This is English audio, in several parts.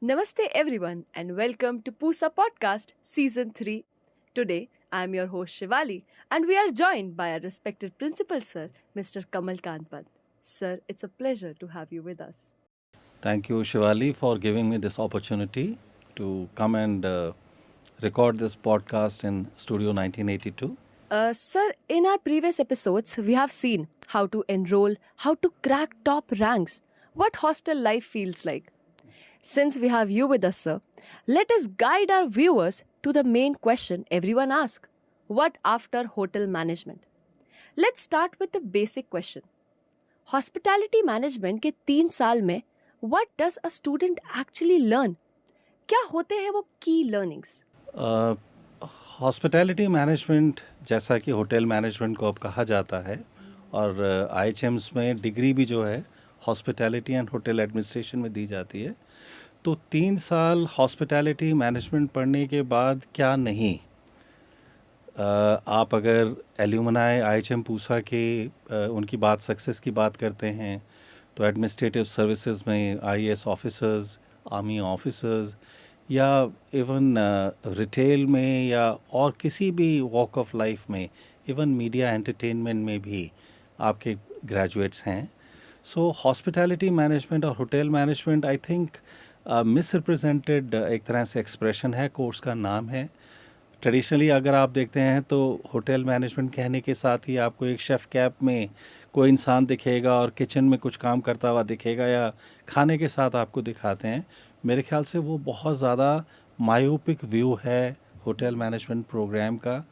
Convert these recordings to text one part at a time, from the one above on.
Namaste everyone and welcome to Pusa Podcast Season 3. Today I am your host Shivali and we are joined by our respected principal sir, Mr. Kamal Kant Pant. Sir, it's a pleasure to have you with us. Thank you, Shivali, for giving me this opportunity to come and record this podcast in Studio 1982. Sir, in our previous episodes, we have seen how to enroll, how to crack top ranks, what hostel life feels like. Since we have you with us, sir, let us guide our viewers to the main question everyone asks. What after hotel management? Let's start with the basic question. Hospitality management के 3 साल में what does a student actually learn? क्या होते हैं वो key learnings? Hospitality management जैसा कि hotel management को अब कहा जाता है और IHMs में डिग्री भी जो है हॉस्पिटैलिटी एंड होटल एडमिनिस्ट्रेशन में दी जाती है। तो 3 साल हॉस्पिटैलिटी मैनेजमेंट पढ़ने के बाद क्या नहीं, आप अगर एल्यूमनाई IHM पूसा के उनकी बात सक्सेस की बात करते हैं तो एडमिनिस्ट्रेटिव सर्विसेज में IAS ऑफिसर्स, आर्मी ऑफिसर्स या इवन रिटेल में या और किसी भी वॉक ऑफ लाइफ में, इवन मीडिया एंटरटेनमेंट में भी आपके ग्रेजुएट्स हैं। सो हॉस्पिटैलिटी मैनेजमेंट और hotel management I think misrepresented एक तरह से एक्सप्रेशन है, कोर्स का नाम है। ट्रेडिशनली अगर आप देखते हैं तो होटल मैनेजमेंट कहने के साथ ही आपको एक शेफ़ कैप में कोई इंसान दिखेगा और किचन में कुछ काम करता हुआ दिखेगा या खाने के साथ आपको दिखाते हैं। मेरे ख्याल से वो बहुत ज़्यादा मायोपिक व्यू है होटल मैनेजमेंट प्रोग्राम का।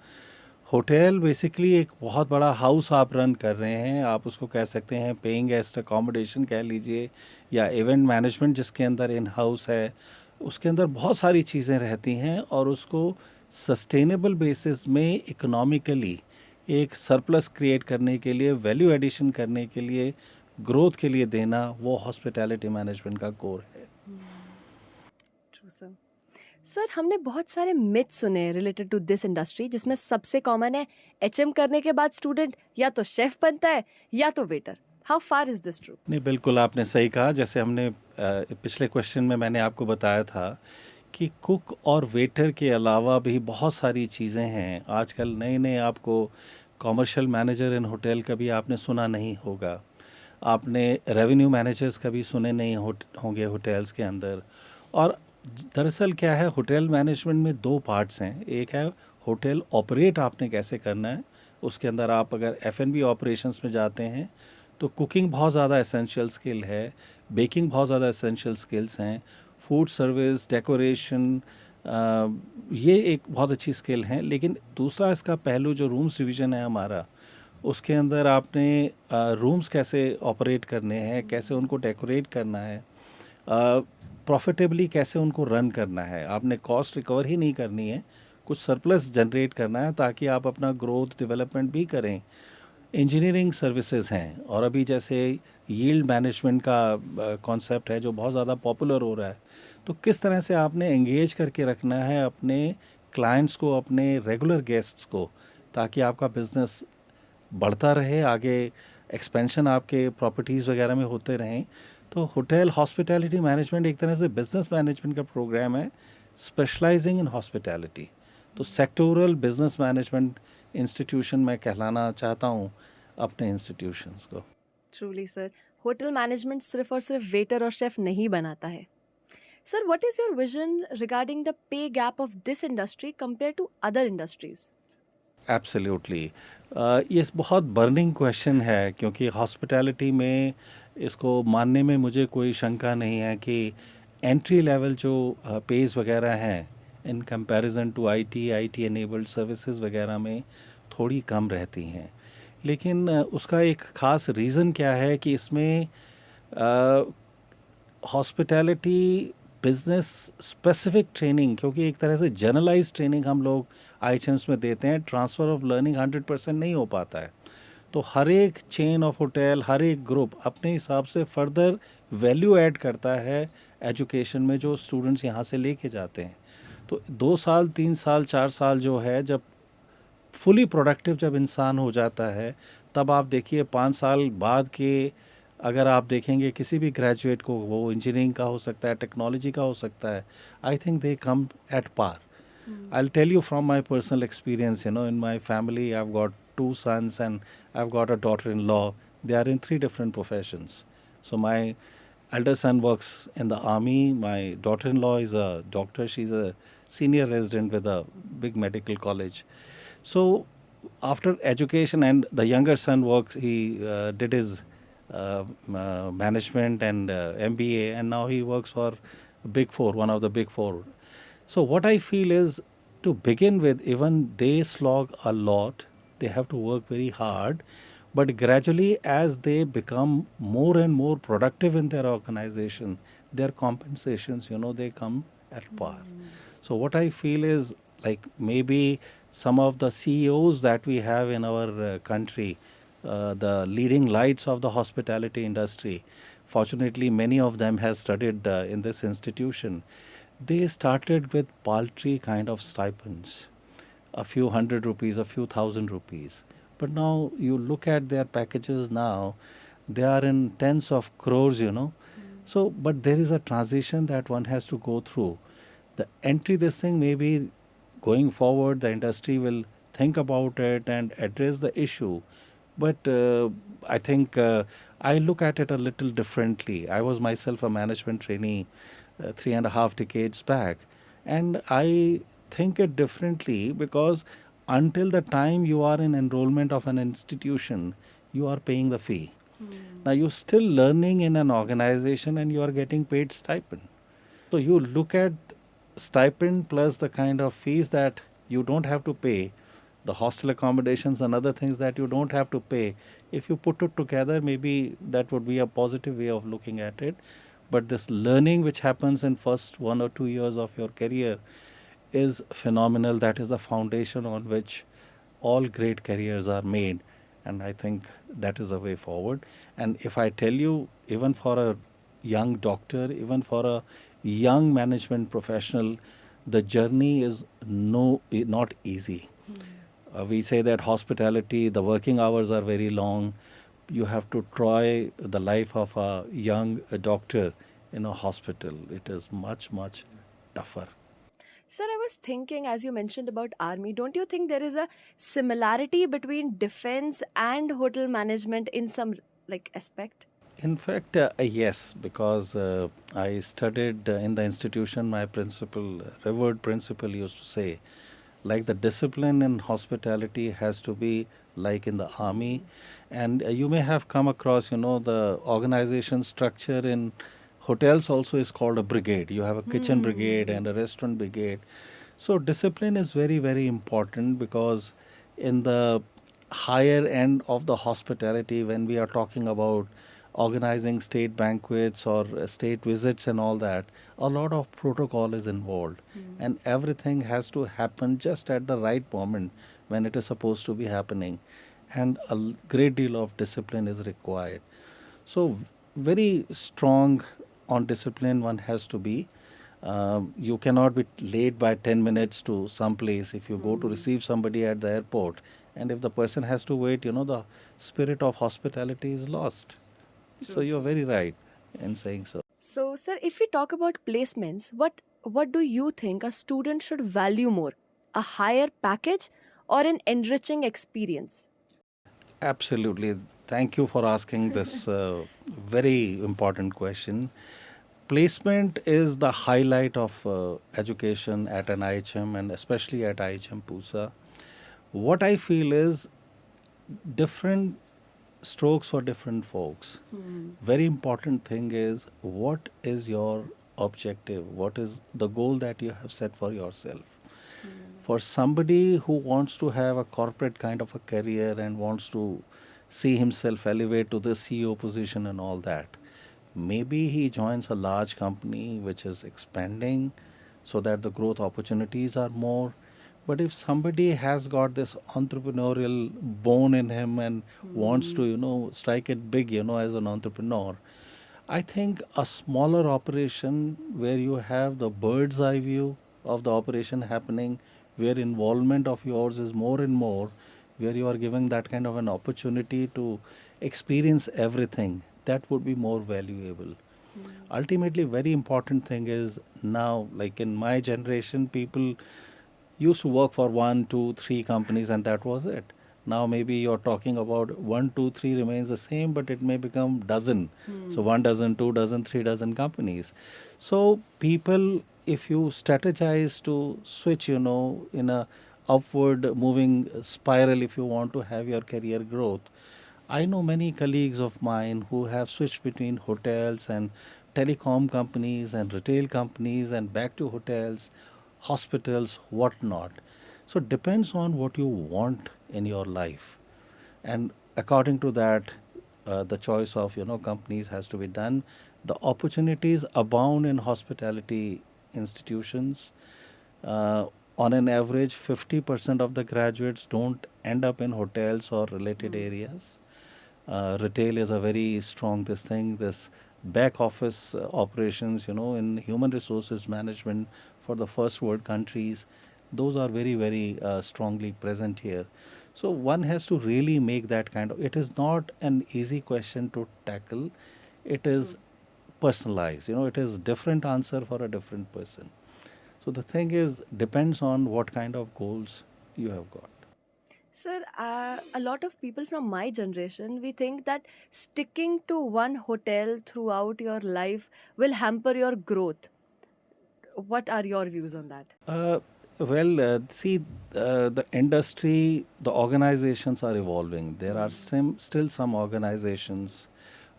होटल बेसिकली एक बहुत बड़ा हाउस आप रन कर रहे हैं, आप उसको कह सकते हैं पेइंग गेस्ट अकोमोडेशन कह लीजिए या इवेंट मैनेजमेंट जिसके अंदर इन हाउस है, उसके अंदर बहुत सारी चीज़ें रहती हैं और उसको सस्टेनेबल बेसिस में इकोनॉमिकली एक सरप्लस क्रिएट करने के लिए, वैल्यू एडिशन करने के लिए, ग्रोथ के लिए देना, वो हॉस्पिटैलिटी मैनेजमेंट का कोर है। True sir. सर, हमने बहुत सारे मिथ सुने रिलेटेड टू दिस इंडस्ट्री, जिसमें सबसे कॉमन है HM करने के बाद स्टूडेंट या तो शेफ बनता है या तो waiter. How far is this true? नहीं, बिल्कुल आपने सही कहा। जैसे हमने पिछले क्वेश्चन में मैंने आपको बताया था कि कुक और वेटर के अलावा भी बहुत सारी चीज़ें हैं। आजकल नए नए आपको कॉमर्शियल मैनेजर इन होटल का भी आपने सुना नहीं होगा, आपने रेवेन्यू मैनेजर्स का भी सुने नहीं होंगे होटल्स के अंदर। और दरअसल क्या है, होटल मैनेजमेंट में 2 पार्ट्स हैं। एक है होटल ऑपरेट आपने कैसे करना है, उसके अंदर आप अगर F&B ऑपरेशंस में जाते हैं तो कुकिंग बहुत ज़्यादा एसेंशियल स्किल है, बेकिंग बहुत ज़्यादा एसेंशियल स्किल्स हैं, फूड सर्विस, डेकोरेशन, ये एक बहुत अच्छी स्किल हैं। लेकिन दूसरा इसका पहलू जो रूम्स डिवीज़न है हमारा, उसके अंदर आपने रूम्स कैसे ऑपरेट करने हैं, कैसे उनको डेकोरेट करना है, प्रॉफिटेबली कैसे उनको रन करना है। आपने कॉस्ट रिकवर ही नहीं करनी है, कुछ सरप्लस जनरेट करना है ताकि आप अपना ग्रोथ डेवलपमेंट भी करें। इंजीनियरिंग सर्विसेज हैं और अभी जैसे यील्ड मैनेजमेंट का कॉन्सेप्ट है जो बहुत ज़्यादा पॉपुलर हो रहा है। तो किस तरह से आपने एंगेज करके रखना है अपने क्लाइंट्स को, अपने रेगुलर गेस्ट्स को, ताकि आपका बिज़नेस बढ़ता रहे, आगे एक्सपेंशन आपके प्रॉपर्टीज़ वगैरह में होते रहें। तो होटल हॉस्पिटैलिटी मैनेजमेंट एक तरह से बिज़नेस मैनेजमेंट का प्रोग्राम है, स्पेशलाइजिंग इन हॉस्पिटैलिटी। तो सेक्टोरल बिज़नेस मैनेजमेंट इंस्टीट्यूशन मैं कहलाना चाहता हूँ अपने इंस्टीट्यूशंस को। ट्रूली सर, होटल मैनेजमेंट सिर्फ और सिर्फ वेटर और शेफ नहीं बनाता है। Sir, what is your vision regarding the pay gap of this industry compare to other industries? Absolutely, ये बहुत बर्निंग क्वेश्चन है क्योंकि हॉस्पिटैलिटी में इसको मानने में मुझे कोई शंका नहीं है कि एंट्री लेवल जो पेज वगैरह हैं in comparison to IT enabled services वगैरह में थोड़ी कम रहती हैं। लेकिन उसका एक ख़ास रीज़न क्या है कि इसमें हॉस्पिटैलिटी बिज़नेस स्पेसिफिक ट्रेनिंग, क्योंकि एक तरह से जनरलाइज ट्रेनिंग हम लोग IHMs में देते हैं, ट्रांसफ़र ऑफ लर्निंग 100% नहीं हो पाता है। तो हर एक चेन ऑफ होटल, हर एक ग्रुप अपने हिसाब से फर्दर वैल्यू ऐड करता है एजुकेशन में जो स्टूडेंट्स यहाँ से लेके जाते हैं। तो 2 साल, 3 साल, 4 साल जो है, जब फुली प्रोडक्टिव जब इंसान हो जाता है, तब आप देखिए 5 साल बाद के अगर आप देखेंगे किसी भी ग्रेजुएट को, वो इंजीनियरिंग का हो सकता है, टेक्नोलॉजी का हो सकता है, I think they come at par. I'll tell you from my personal experience, in my family, I've got two sons and I've got a daughter-in-law. They are in three different professions. So my elder son works in the army. My daughter-in-law is a doctor. She's a senior resident with a big medical college. So after education, and the younger son works, he did his management and MBA, and now he works for Big Four, one of the Big Four. So what I feel is, to begin with, even they slog a lot. They have to work very hard, but gradually, as they become more and more productive in their organization, their compensations, they come at par. So what I feel is, like, maybe some of the CEOs that we have in our country, the leading lights of the hospitality industry, fortunately many of them have studied in this institution. They started with paltry kind of stipends, a few hundred rupees, a few thousand rupees. But now you look at their packages now, they are in tens of crores. So, but there is a transition that one has to go through. The entry, this thing, maybe going forward, the industry will think about it and address the issue. But I think I look at it a little differently. I was myself a management trainee 3.5 decades back, and I think it differently, because until the time you are in enrollment of an institution, you are paying the fee. Now you're still learning in an organization and you are getting paid stipend. So you look at stipend plus the kind of fees that you don't have to pay, the hostel accommodations and other things that you don't have to pay. If you put it together, maybe that would be a positive way of looking at it. But this learning which happens in first 1 or 2 years of your career is phenomenal. That is the foundation on which all great careers are made. And I think that is the way forward. And if I tell you, even for a young doctor, even for a young management professional, the journey is not easy. We say that hospitality, the working hours are very long. You have to try the life of a young doctor in a hospital. It is much, much tougher. Sir, I was thinking, as you mentioned about army, don't you think there is a similarity between defense and hotel management in some aspect? In fact, yes, because I studied in the institution, my principal, revered principal, used to say, like, the discipline in hospitality has to be like in the army. And you may have come across, the organization structure in hotels also is called a brigade. You have a kitchen brigade and a restaurant brigade. So discipline is very, very important, because in the higher end of the hospitality, when we are talking about organizing state banquets or state visits and all that, a lot of protocol is involved. And everything has to happen just at the right moment when it is supposed to be happening. And a great deal of discipline is required. So very strong on discipline one has to be. You cannot be late by 10 minutes to some place if you go to receive somebody at the airport. And if the person has to wait, the spirit of hospitality is lost. So you're very right in saying so. So, sir, if we talk about placements, what do you think a student should value more? A higher package or an enriching experience? Absolutely. Thank you for asking this very important question. Placement is the highlight of education at an IHM, and especially at IHM Pusa. What I feel is, different strokes for different folks. Very important thing is, what is your objective? What is the goal that you have set for yourself? For somebody who wants to have a corporate kind of a career and wants to see himself elevate to the CEO position and all that, maybe he joins a large company which is expanding so that the growth opportunities are more. But if somebody has got this entrepreneurial bone in him and wants to, strike it big, as an entrepreneur, I think a smaller operation where you have the bird's eye view of the operation happening, where involvement of yours is more and more, where you are given that kind of an opportunity to experience everything that would be more valuable. Ultimately, very important thing is now, like in my generation, people used to work for 1, 2, 3 companies and that was it. Now maybe you're talking about 1, 2, 3 remains the same, but it may become dozen. So 1 dozen, 2 dozen, 3 dozen companies. So people, if you strategize to switch, in a upward moving spiral, if you want to have your career growth, I know many colleagues of mine who have switched between hotels and telecom companies and retail companies and back to hotels, hospitals, whatnot. So it depends on what you want in your life, and according to that, the choice of companies has to be done. The opportunities abound in hospitality institutions. Uh, on an average, 50% of the graduates don't end up in hotels or related areas. Retail is a very strong this thing, this back office operations, in human resources management for the first world countries, those are very, very strongly present here. So one has to really make that kind of, it is not an easy question to tackle. It is personalized, it is different answer for a different person. So the thing is, depends on what kind of goals you have got. Sir, a lot of people from my generation, we think that sticking to one hotel throughout your life will hamper your growth. What are your views on that? See, the industry, the organizations are evolving. There are still some organizations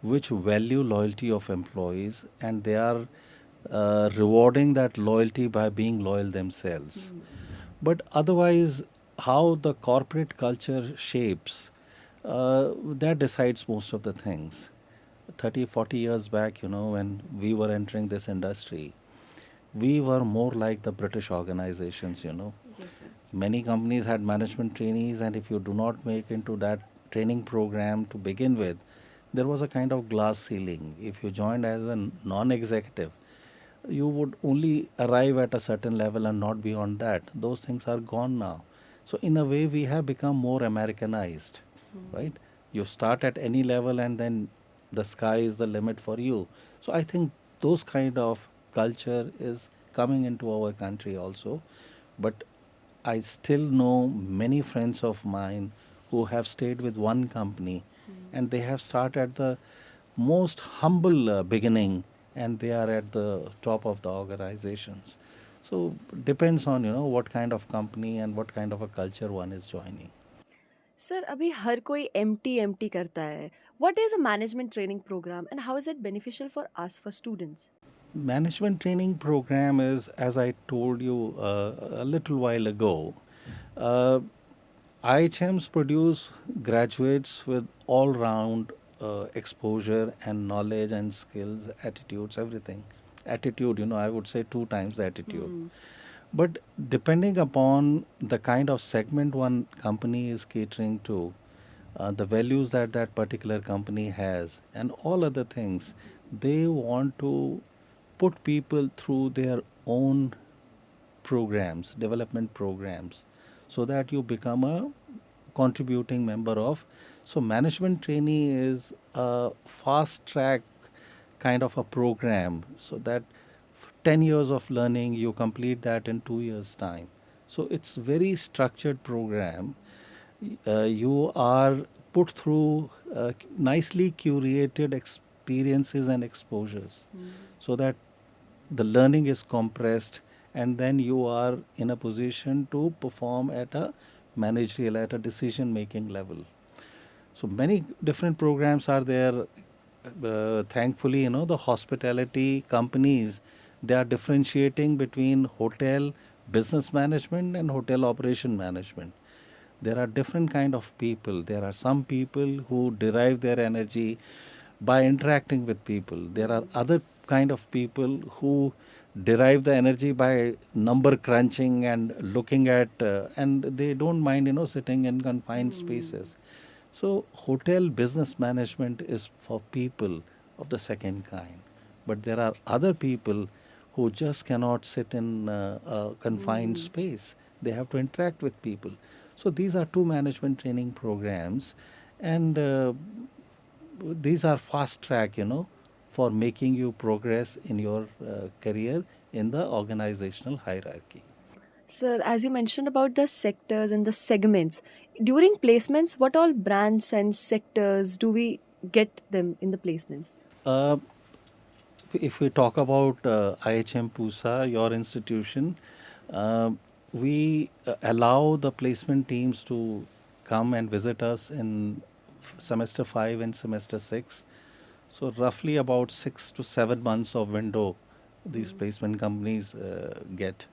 which value loyalty of employees, and they are rewarding that loyalty by being loyal themselves. But otherwise, how the corporate culture shapes, that decides most of the things. 30, 40 years back, when we were entering this industry, we were more like the British organizations. Yes, sir. Many companies had management trainees, and if you do not make into that training program to begin with, there was a kind of glass ceiling. If you joined as a non executive, you would only arrive at a certain level and not beyond that. Those things are gone now. So, in a way, we have become more Americanized, right? You start at any level and then the sky is the limit for you. So, I think those kind of culture is coming into our country also. But I still know many friends of mine who have stayed with one company and they have started at the most humble beginning and they are at the top of the organizations. So depends on what kind of company and what kind of a culture one is joining. Sir, अभी हर कोई empty करता है. What is a management training program and how is it beneficial for us, for students? Management training program is, as I told you a little while ago, uh, IHMs produce graduates with all round exposure and knowledge and skills, attitudes, everything. Attitude, I would say 2 times the attitude. But depending upon the kind of segment one company is catering to, the values that that particular company has, and all other things, they want to put people through their own programs, development programs, so that you become a contributing member of. So, management trainee is a fast track kind of a program, so that 10 years of learning you complete that in 2 years time. So it's very structured program. You are put through nicely curated experiences and exposures, so that the learning is compressed and then you are in a position to perform at a managerial, at a decision making level. So many different programs are there. Thankfully, the hospitality companies, they are differentiating between hotel business management and hotel operation management. There are different kind of people. There are some people who derive their energy by interacting with people. There are other kind of people who derive the energy by number crunching and looking at, and they don't mind, sitting in confined spaces. So, hotel business management is for people of the second kind. But there are other people who just cannot sit in a confined space. They have to interact with people. So, these are two management training programs. And these are fast track, for making you progress in your career in the organizational hierarchy. Sir, as you mentioned about the sectors and the segments, during placements, what all brands and sectors do we get them in the placements? Uh, if we talk about IHM Pusa, your institution, uh, we allow the placement teams to come and visit us in semester 5 and semester 6. So roughly about 6 to 7 months of window these placement companies get.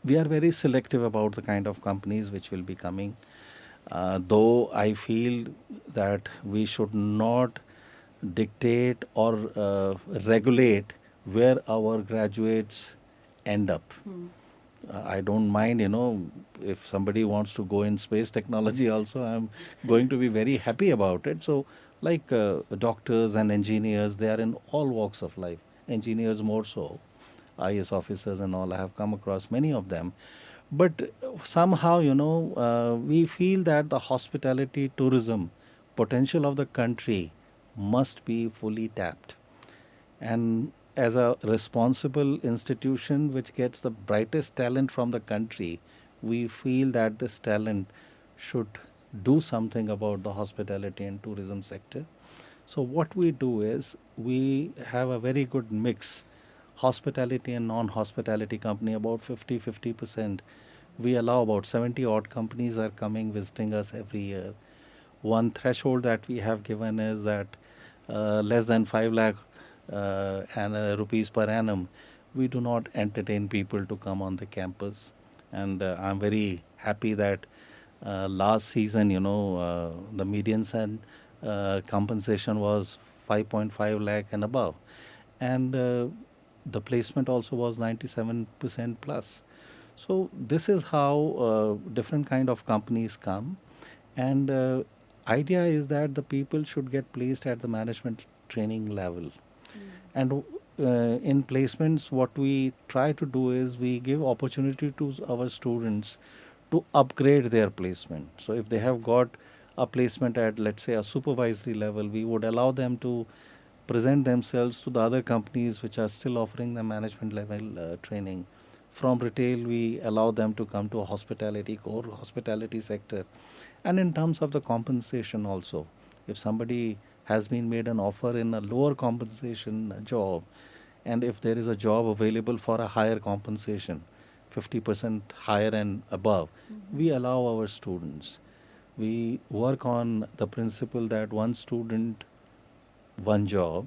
We are very selective about the kind of companies which will be coming. Though I feel that we should not dictate or regulate where our graduates end up. I don't mind, if somebody wants to go in space technology also, I'm going to be very happy about it. So, like doctors and engineers, they are in all walks of life. Engineers more so, IS officers and all. I have come across many of them. But somehow, we feel that the hospitality tourism potential of the country must be fully tapped. And as a responsible institution which gets the brightest talent from the country, we feel that this talent should do something about the hospitality and tourism sector. So, what we do is we have a very good mix, hospitality and non hospitality company, about 50-50%. We allow about 70 odd companies are coming visiting us every year. One threshold that we have given is that less than 5 lakh rupees per annum, we do not entertain people to come on the campus. And I'm very happy that last season, the median compensation was 5.5 lakh and above. And the placement also was 97% plus. So this is how different kind of companies come. And idea is that the people should get placed at the management training level. And in placements, what we try to do is we give opportunity to our students to upgrade their placement. So if they have got a placement at, let's say, a supervisory level, we would allow them to present themselves to the other companies which are still offering the management level training. From retail, we allow them to come to a hospitality, core hospitality sector. And in terms of the compensation also, if somebody has been made an offer in a lower compensation job, and if there is a job available for a higher compensation, 50% higher and above, we allow our students. We work on the principle that one student, one job,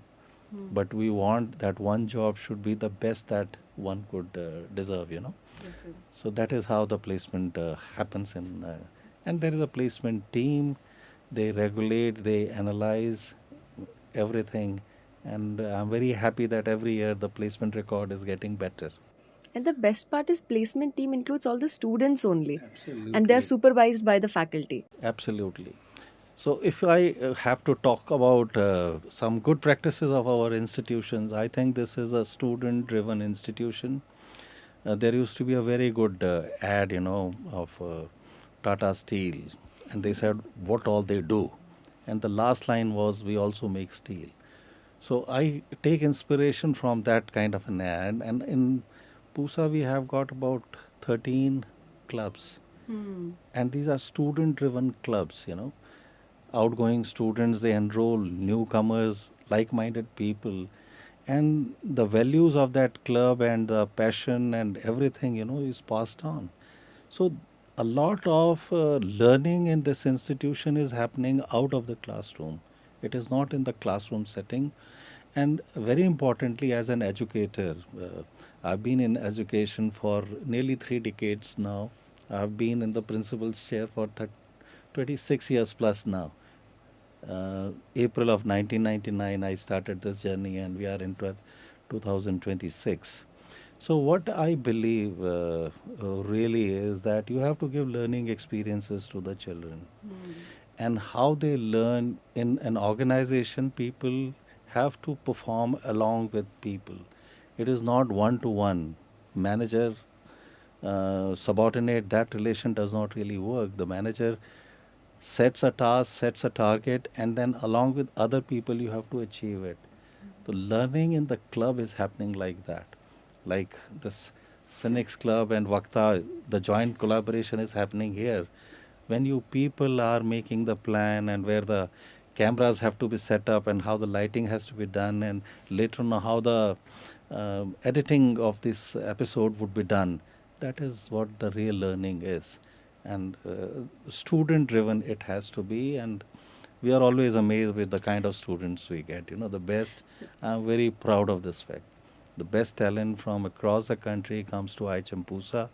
but we want that one job should be the best that one could deserve. Yes, sir. So that is how the placement happens and there is a placement team. They regulate, they analyze everything, and I'm very happy that every year the placement record is getting better. And the best part is placement team includes all the students only. Absolutely. And they're supervised by the faculty. Absolutely. So, if I have to talk about some good practices of our institutions, I think this is a student driven institution. There used to be a very good ad, of Tata Steel, and they said what all they do. And the last line was, we also make steel. So, I take inspiration from that kind of an ad. And in Pusa, we have got about 13 clubs. And these are student driven clubs. Outgoing students, they enroll newcomers, like minded people, and the values of that club and the passion and everything is passed on. So a lot of learning in this institution is happening out of the classroom. It is not in the classroom setting. And very importantly, as an educator, I've been in education for nearly 3 decades now. I've been in the principal's chair for 26 years plus now. April of 1999, I started this journey, and we are in 2026. So, what I believe really is that you have to give learning experiences to the children. And how they learn in an organization, people have to perform along with people. It is not one to one. Manager, subordinate, that relation does not really work. The manager sets a task, sets a target, and then along with other people, you have to achieve it. So learning in the club is happening like that. Like this Cynics Club and Vakta, the joint collaboration is happening here. When you people are making the plan and where the cameras have to be set up and how the lighting has to be done, and later on how the editing of this episode would be done, that is what the real learning is. And student driven it has to be, and we are always amazed with the kind of students we get. You know, the best. I'm very proud of this fact. The best talent from across the country comes to IHM Pusa,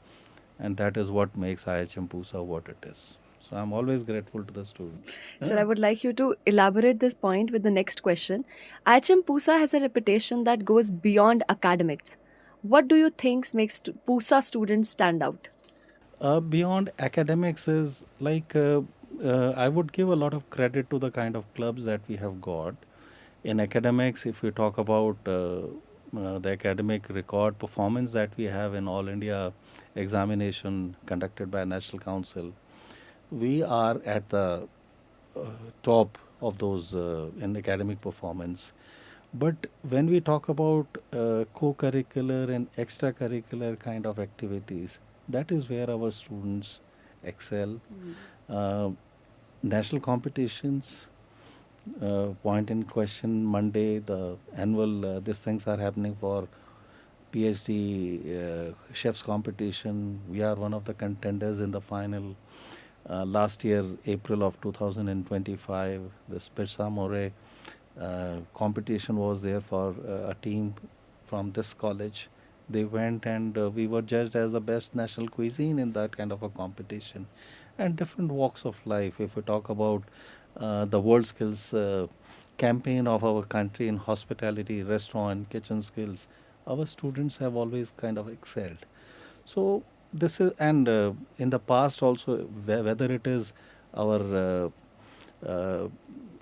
and that is what makes IHM Pusa what it is. So I'm always grateful to the students. Sir, I would like you to elaborate this point with the next question. IHM Pusa has a reputation that goes beyond academics. What do you think makes Pusa students stand out? Beyond academics is like I would give a lot of credit to the kind of clubs that we have got. In academics, if we talk about the academic record performance that we have in All India examination conducted by National Council, we are at the top of those in academic performance. But when we talk about co-curricular and extracurricular kind of activities, that is where our students excel. Uh, National competitions, point in question Monday, the annual, these things are happening for PhD chefs competition. We are one of the contenders in the final. Last year, April of 2025, the Birsa More competition was there for a team from this college. They went and we were judged as the best national cuisine in that kind of a competition. And different walks of life. If we talk about the World Skills campaign of our country in hospitality, restaurant, kitchen skills, our students have always kind of excelled. So this is, and in the past also, whether it is our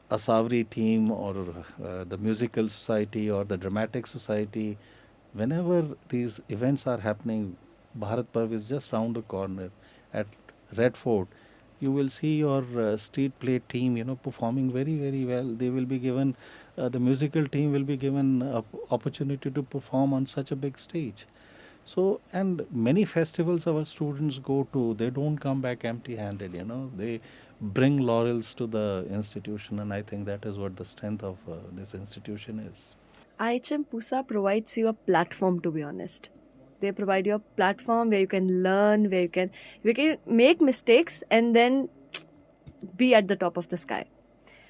Asavri team or the musical society or the dramatic society, whenever these events are happening, Bharat Parv is just round the corner at Red Fort. You will see your street play team, performing very, very well. They will be given, the musical team will be given opportunity to perform on such a big stage. So, and many festivals our students go to, they don't come back empty handed, they bring laurels to the institution, and I think that is what the strength of this institution is. IHM Pusa provides you a platform, to be honest. They provide you a platform where you can learn, where you can make mistakes and then be at the top of the sky.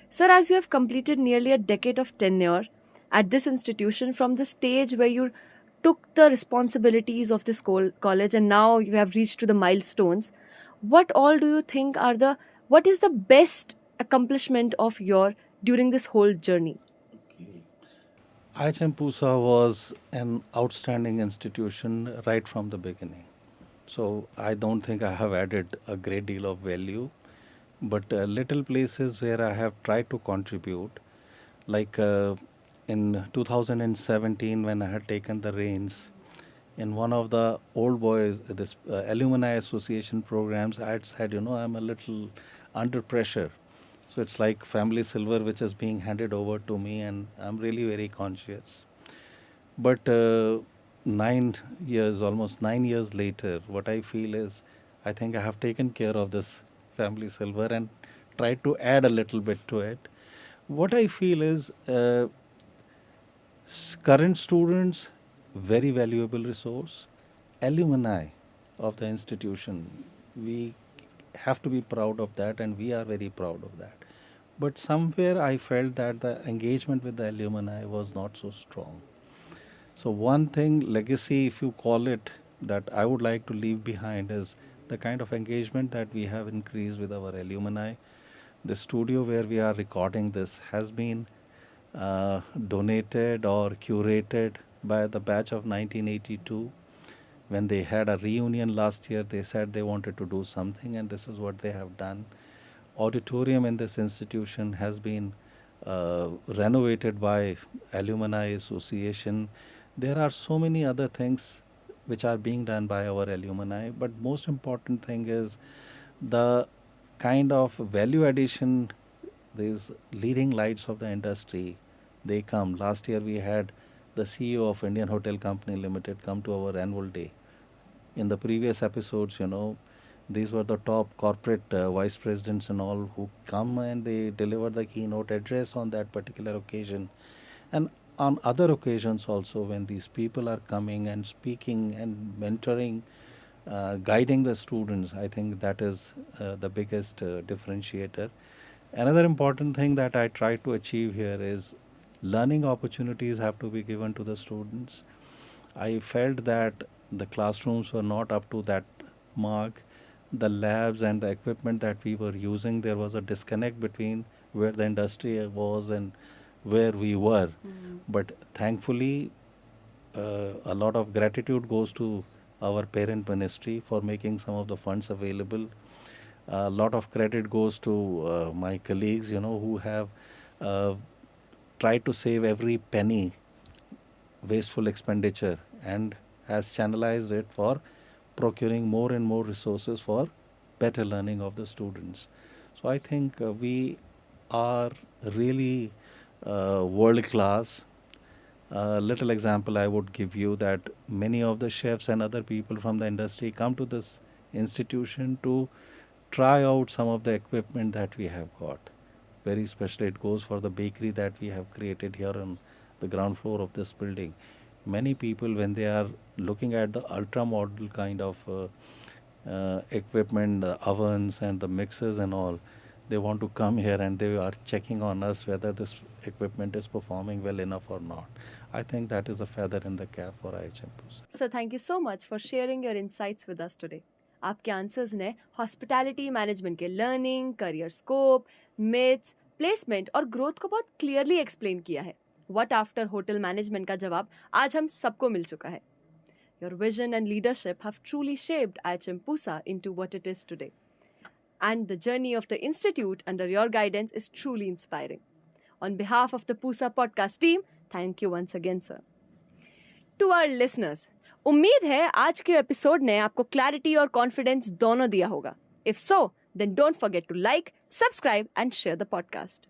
Sir, as you have completed nearly a decade of tenure at this institution, from the stage where you took the responsibilities of this college and now you have reached to the milestones, what all do you think are what is the best accomplishment of your during this whole journey? IHM Pusa was an outstanding institution right from the beginning. So I don't think I have added a great deal of value, but little places where I have tried to contribute, like in 2017 when I had taken the reins in one of the old boys, this alumni association programs, I had said, I'm a little under pressure. So it's like family silver which is being handed over to me, and I'm really very conscious. But 9 years, almost 9 years later, what I feel is I think I have taken care of this family silver and tried to add a little bit to it. What I feel is current students, very valuable resource. Alumni of the institution, we have to be proud of that, and we are very proud of that. But somewhere I felt that the engagement with the alumni was not so strong. So, one thing, legacy, if you call it, that I would like to leave behind is the kind of engagement that we have increased with our alumni. The studio where we are recording this has been donated or curated by the batch of 1982. When they had a reunion last year, they said they wanted to do something, and this is what they have done. Auditorium in this institution has been renovated by Alumni Association. There are so many other things which are being done by our alumni, but most important thing is the kind of value addition, these leading lights of the industry, they come. Last year we had the CEO of Indian Hotel Company Limited come to our annual day. In the previous episodes, these were the top corporate vice presidents and all who come and they deliver the keynote address on that particular occasion. And on other occasions also, when these people are coming and speaking and mentoring, guiding the students, I think that is the biggest differentiator. Another important thing that I try to achieve here is learning opportunities have to be given to the students. I felt that the classrooms were not up to that mark. The labs and the equipment that we were using, there was a disconnect between where the industry was and where we were. But thankfully, a lot of gratitude goes to our parent ministry for making some of the funds available. A lot of credit goes to my colleagues, who have tried to save every penny wasteful expenditure and has channelized it for procuring more and more resources for better learning of the students. So I think we are really world class. A little example I would give you that many of the chefs and other people from the industry come to this institution to try out some of the equipment that we have got. Very especially it goes for the bakery that we have created here on the ground floor of this building. Many people, when they are looking at the ultra model kind of equipment, the ovens and the mixers and all, they want to come here and they are checking on us whether this equipment is performing well enough or not. I think that is a feather in the cap for IHM Pusa. So thank you so much for sharing your insights with us today. आपके answers ने hospitality management के learning, career scope, myths, placement और growth को बहुत clearly explain किया है. What after hotel management का जवाब आज हम सबको मिल चुका है. Your vision and leadership have truly shaped IHM Pusa into what it is today. And the journey of the institute under your guidance is truly inspiring. On behalf of the Pusa Podcast team, thank you once again, sir. To our listeners, उम्मीद है आज के episode ने आपको clarity और confidence दोनों दिया होगा. If so, then don't forget to like, subscribe and share the podcast.